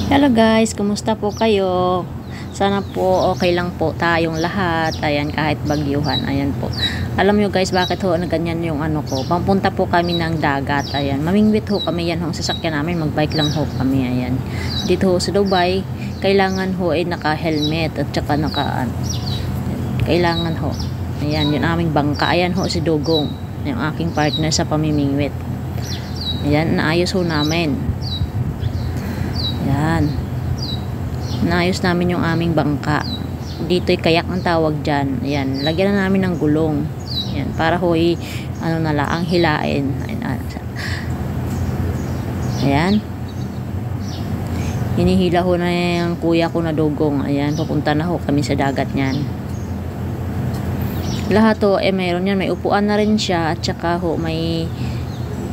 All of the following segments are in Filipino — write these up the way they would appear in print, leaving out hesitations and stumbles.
Hello guys, kumusta po kayo? Sana po okay lang po tayong lahat. Ayan, kahit bagyuhan. Ayan po. Alam nyo guys, bakit ho na ganyan yung ano ko? Pampunta po kami ng dagat. Ayan, mamingwit ho kami. Yan ho ang sasakyan namin. Magbike lang ho kami. Ayan. Dito ho sa Dubai, kailangan ho ay naka-helmet at saka kailangan ho. Ayan, yung aming bangka. Ayan ho si Dugong, yung aking partner sa pamimingwit. Ayan, naayos ho namin. Yan. Naayos namin yung aming bangka. Dito'y kayak ang tawag dyan. Ayan. Lagyan na namin ng gulong. Ayan. Para ho'y ano na lang, hilain. Ayan. Hinihila ho na yung kuya ko na Dugong. Ayan. Pupunta na ho kami sa dagat niyan. Lahat ho, mayroon yan. May upuan na rin siya. At saka ho,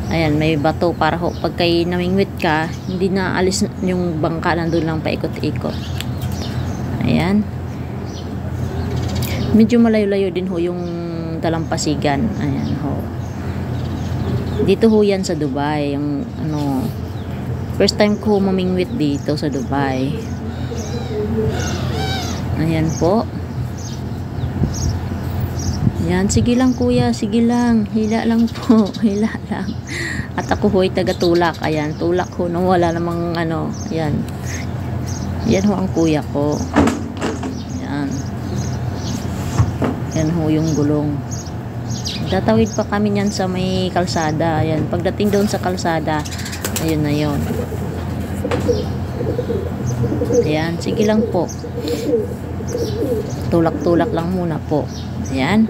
ayan, may bato para ho pag kay namingwit ka, hindi na alis yung bangka, nandun lang paikot-ikot. Ayan. Medyo malayo-layo din ho yung dalampasigan. Ayan ho. Dito ho yan sa Dubai. Yung ano, first time ko mamingwit dito sa Dubai. Ayan po. Yan, sige lang kuya, sige lang. Hila lang po, hila lang. At ako ho'y taga-tulak. Ayan, tulak ho nung wala namang ano. Ayan. Yan ho ang kuya ko. Ayan. Yan ho yung gulong. Tatawid pa kami niyan sa may kalsada. Ayan, pagdating doon sa kalsada, ayun na yun. Ayan, sige lang po. Tulak-tulak lang muna po. Ayan.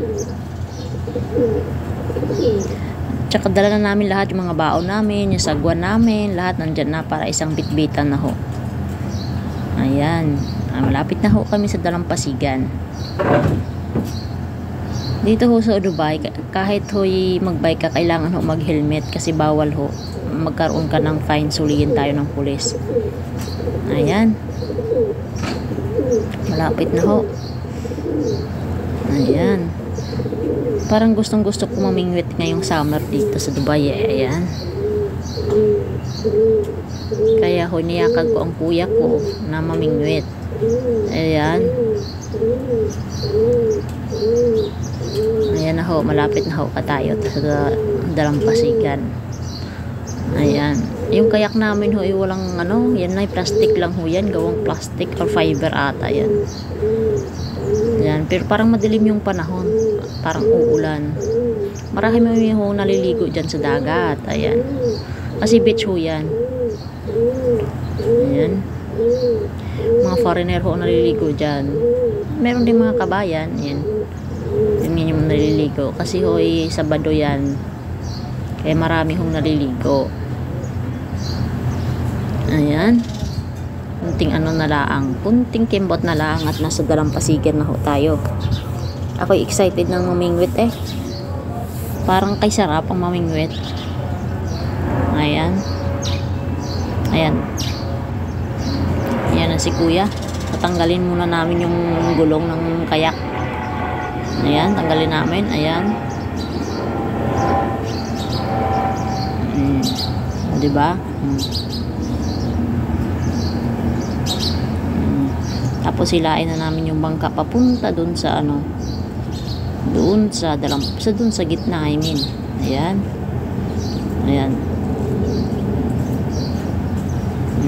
Tsaka dala na namin lahat yung mga baon namin, yung sagwan namin, lahat nandyan na para isang bitbitan na ho. Ayan. Malapit na ho kami sa dalampasigan. Dito ho sa Dubai, kahit ho'y magbike ka, kailangan ho mag-helmet kasi bawal ho. Magkaroon ka ng fine, sulihin tayo ng pulis. Ayan. Malapit na ho. Ayan. Parang gustong-gusto ko mamingwit ngayong summer dito sa Dubai. Ayan. Kaya ho, niyakag ko ang kuya ko na mamingwit. Ayan. Ayan na ho. Malapit na ho ka tayo sa dalampasigan. Ayan. Yung kayak namin ho, walang ano, yan na, plastic lang ho yan. Gawang plastic or fiber ata yan. Ayan. Pero parang madilim yung panahon. Parang uulan. Marami ho naliligo dyan sa dagat. Ayan. Kasi beach ho yan. Ayan. Mga foreigner ho naliligo dyan. Meron din mga kabayan. Ayan. Yun yung naliligo. Kasi ho Sabado yan. Kaya marami hong naliligo. Ayan. Kunting ano na lang. Kunting kimbot na lang at nasa dalampasigan na ho tayo. Ako'y excited ng mamingwit eh. Parang kay sarap ang mamingwit. Ayan. Ayan. Ayan na si kuya. Tatanggalin muna namin yung gulong ng kayak. Ayan, tanggalin namin. Ayan. Diba? Tapos hilain na namin yung bangka papunta dun sa ano, doon sa doon sa gitna, I mean. Ayan. Ayan.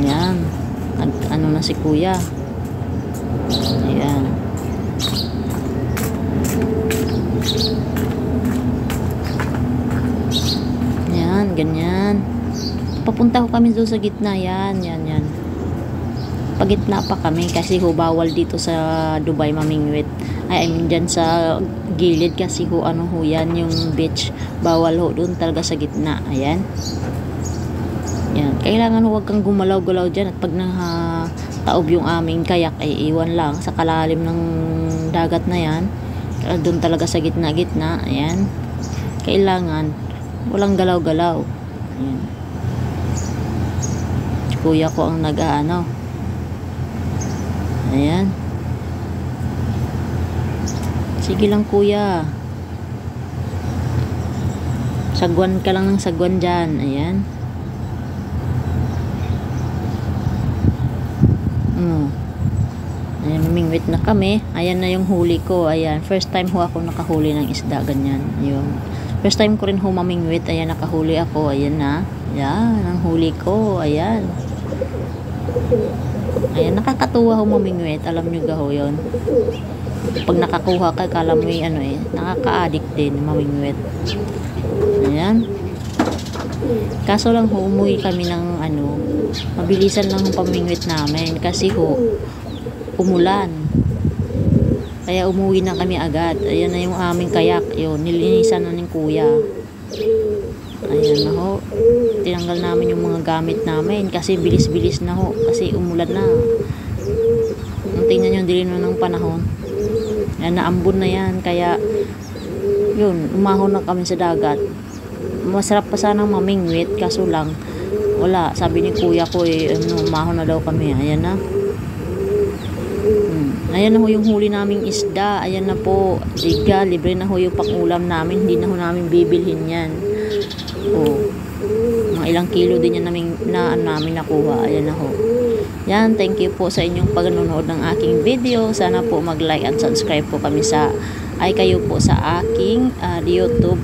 Ayan. Ano na si kuya. Ayan. Ayan, ganyan. Papunta ko kami doon sa gitna. Yan, yan, yan. Pagitna pa kami kasi ho bawal dito sa Dubai mamingwit. I mean dyan sa gilid kasi ho ano ho yan yung beach. Bawal ho doon talaga sa gitna. Ayan. Yan. Kailangan ho wag kang gumalaw-galaw dyan at pag taob yung aming kayak ay iwan lang sa kalalim ng dagat na yan. Doon talaga sa gitna-gitna. Ayan. Kailangan walang galaw-galaw. Ayan. Kuya ko ang nag-aano. Ayan. Sige lang kuya. Sagwan ka lang ng sagwan dyan. Ayan. Ayan, mamingwit na kami. Ayan na yung huli ko. Ayan, first time ho ako nakahuli ng isda, ganyan. Yun. First time ko rin ho mamingwit. Ayan, nakahuli ako. Ayan na. Ayan, ang huli ko. Ayan. Ayan, nakakatuwa ho mamingwit. Alam nyo gaho yun. Pag nakakuha ka, kala mo nakaka-addict din mamingwit. Ayan. Kaso lang ho, umuwi kami ng mabilisan lang yung pamingwit namin. Kasi ho, umulan. Kaya umuwi na kami agad. Ayan na yung aming kayak. Yun, nilinisan na ng kuya. Ayan na ho. Tinanggal namin yung mga gamit namin. Kasi bilis-bilis na ho. Kasi umulan na. Tingnan nyo, dilin na ng panahon. Ayan, naambon na yan. Kaya, yun, umahon na kami sa dagat. Masarap pa sanang mamingwit. Kaso lang, wala. Sabi ni kuya ko, umahon na daw kami. Ayan na. Ayan na ho yung huli naming isda. Ayan na po. Siga, libre na ho yung pangulam namin. Hindi na ho namin bibilhin yan. Mga ilang kilo din yan namin nakuha. Ayan na ho. Yan, thank you po sa inyong pagnonood ng aking video. Sana po mag-like at subscribe po kami kayo po sa aking YouTube.